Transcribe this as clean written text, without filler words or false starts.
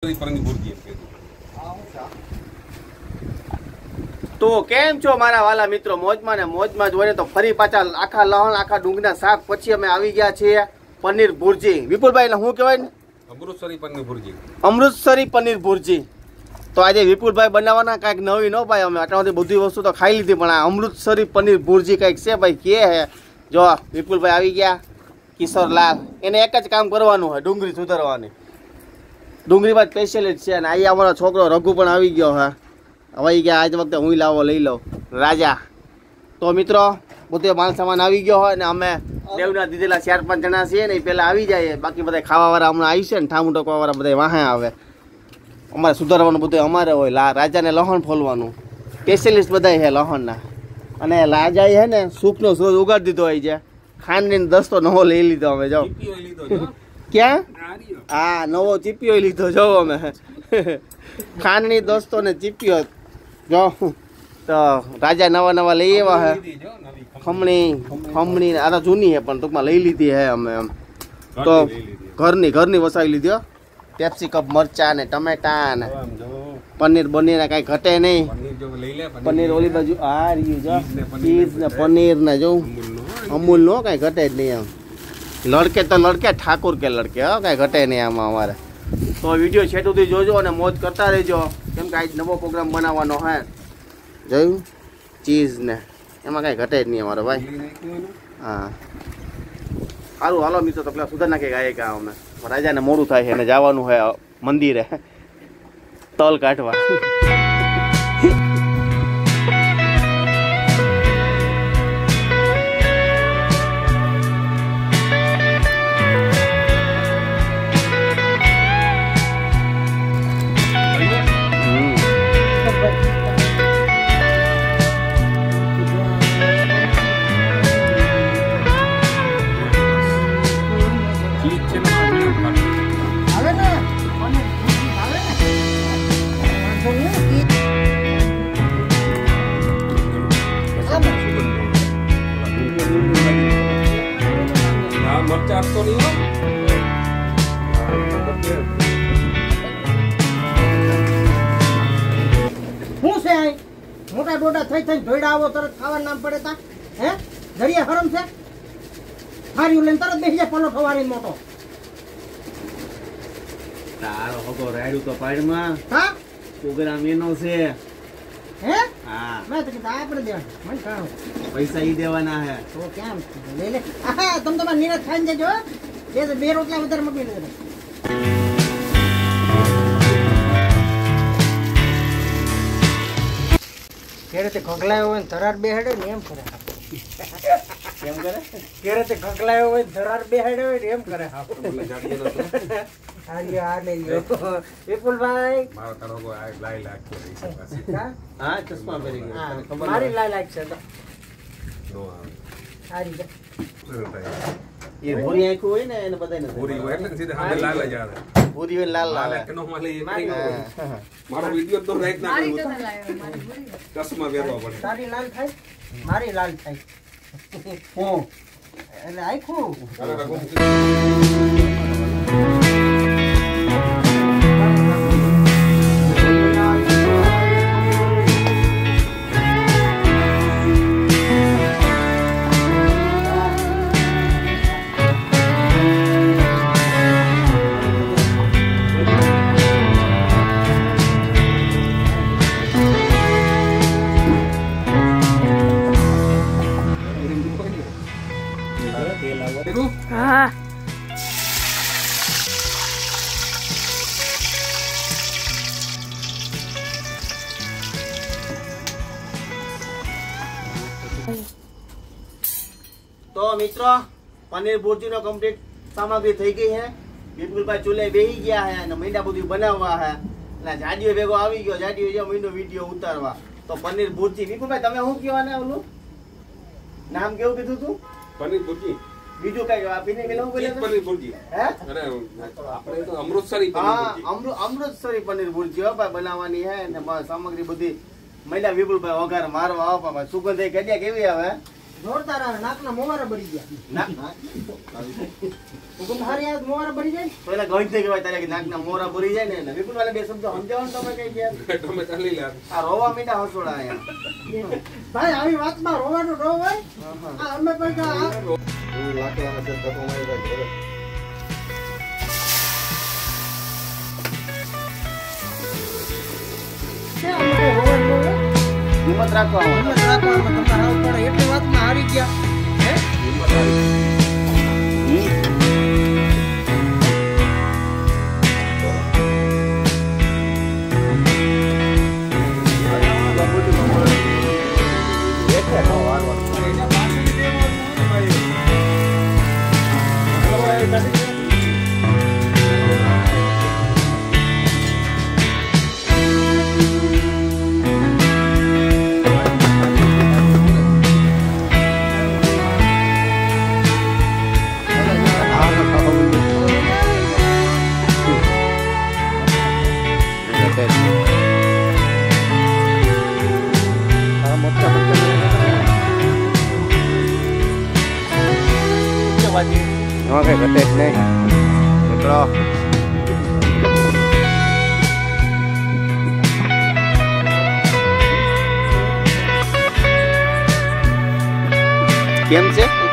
તો કેમ છો મારા વાલા મિત્રો? મોજમાં ને મોજમાં જોઈને તો ફરી પાછા આખા લહણ આખા ડુંગળીના શાક પછી અમે આવી ગયા છીએ પનીર ભુરજી. વિપુલભાઈ શું કહેવાય ને? અમૃતસરી પનીર ભુરજી. અમૃતસરી પનીર ભુરજી. તો આજે વિપુલભાઈ બનાવવાના કાંઈક નવી નો ભાઈ. અમે આટલી બધી વસ્તુ તો ખાઈ લીધી પણ આ અમૃતસરી પનીર ભુરજી કાંઈક છે ભાઈ. કે હે જો વિપુલભાઈ આવી ગયા, કિશોરલાલ. એને એક જ કામ કરવાનું હોય, ડુંગળી સુધારવાની. ડુંગળીમાં જ સ્પેશિયલિસ્ટ છે. અને અહીંયા અમારો છોકરો રઘુ પણ આવી ગયો. હા હવે ગયા આજ વખતે હું લાવો લઈ લઉં રાજા. તો મિત્રો બધો માલ સામાન આવી ગયો હોય ને અમે દેવના દીધેલા 4-5 જણા છીએ ને એ પહેલાં આવી જાય. બાકી બધા ખાવાવાળા હમણાં આવી છે ને ઠામું ટકવાવાળા બધા વાહે આવે. અમારે સુધારવાનું બધું અમારે હોય. રાજાને લહણ ફોલવાનું સ્પેશિયલિસ્ટ બધા છે લહણના. અને રાજાએ છે ને સૂપનો સોજ ઉગાડી દીધો હોય છે. ખાંડની દસ્તો નવો લઈ લીધો અમે. જાઓ ક્યાં? હા નવો ચીપિયો લીધો જો અમે. ખાંડની દોસ્તો ને ચીપિયો જો. તો રાજા નવા નવા લઈ આવ્યા હે. ખમણી આ તો જૂની છે પણ ટૂંકમાં લઈ લીધી હે અમે એમ. તો ઘરની વસાવી લીધી. પેપ્સિકપ મરચા ને ટમેટા ને પનીર બનીને કાંઈ ઘટે નહીં. પનીર ઓલી બાજુ આ રહ્યું જો ચીઝ ને પનીર ને જો અમૂલ નો કાંઈ ઘટે જ નહીં એમ. લડકે તો લડકે ઠાકુર કે લડકે હો કાંઈ ઘટે નહીં આમાં અમારે. તો વિડીયો છેટ સુધી જોજો અને મોજ કરતા રહેજો કેમ કે આજ નવો પ્રોગ્રામ બનાવવાનો હે. જોયું ચીઝ ને એમાં કાંઈ ઘટે જ નહીં અમારે ભાઈ. હા સારું હાલો મિત્રો તો પેલા સુધાર નાખે ગાય કા અમે. રાજાને મોડું થાય છે અને જવાનું હોય મંદિરે તલ કાઢવા. મરચા તો નહીં હો. શું છે મોટા ડોડા થઈ થઈ ધોઈડા આવો તરત ખાવાનું નામ પડે તા હે દરિયા હરમ છે. હાર્યું લઈને તરત બેસી જાય પલો ખવારી મોટો. તારો હગો રાડ્યું તો પાડમાં. હા પ્રોગ્રામ એનો છે. હે હા મેં તો કીધું આપણે દેવાનું મને કામ પૈસા ઈ દેવાના હે. તો કેમ લે લે. હા તમે તમારે નીરજ ખાઈને જજો. બે રોટલા વધારે મૂકી દેજો. કેરે તે ખગલાયો હોય ને ધરાર બેહાડે ને એમ કરે. કેમ કરે? કેરે તે ખગલાયો હોય ને ધરાર બેહાડે હોય ને એમ કરે. વિપુલભાઈ હા ચશ્મા પહેરી ગયો. મારી લાલ લાગ છે તો એ ભૂરી આંખું હોય ને એને બધાને પૂરી હોય એટલે સીધા સામે લાલ જ આવે. ભૂરી હોય લાલ લાલ લાલ કેનો માલે એ મારો વિડિયો તો રાઈટ ના કરું. ચશ્મા પહેરવા પડે. તારી લાલ થાય મારી લાલ થાય. હું એટલે આખું હા તો મિત્રો પનીર ભુરજી નો કમ્પ્લીટ સામગ્રી થઈ ગઈ છે. વિપુલભાઈ ચૂલે બેસી ગયા છે અને મીંડા બધું બનાવવા છે. એટલે જાડીઓ ભેગો આવી ગયો. જાડીઓ જો મીંડો વિડીયો ઉતારવા. તો પનીર ભુરજી વિપુલભાઈ તમે શું કહેવાને ઓલું નામ કેવું કીધું તું? પનીર ભુરજી. બીજું કઈ આપીને પેલું બોલે પનીર ભુરજી. હે અરે આપણે તો અમૃતસરી પનીર ભુરજી. હા અમૃતસરી પનીર ભુરજી હો ભાઈ બનાવવાની છે ને સામગ્રી બધી મહિલા વિપુલભાઈ વઘાર મારવા આવો ભાઈ. સુગંધ કડિયા કેવી આવે જોરદાર આવે નાકના મોવારા બળી ગયા ના હારી આ મોવારા બળી જાય પેલા ગઈ થઈ ગયો તારે કે નાકના મોરા ભરી જાય ને વિપુલ વાળા બે શબ્દો સમજાવો તમે કઈ ગયા તમે ચાલી લે આ રોવા મીઠા હસોડા આયા ભાઈ આવી વાતમાં રોવાનો નો હોય આ અમે પણ આ લાકડાના છે તો મારી ભાઈ કે અમે રોવાનો હોય હિંમત રાખો હિંમત રાખવામાં તમારે આવું પડે એટલી વાતમાં હારી ગયા હે હિંમત રાખો એમાં કઈ ઘટે જ નહીં નીકળો કેમ છે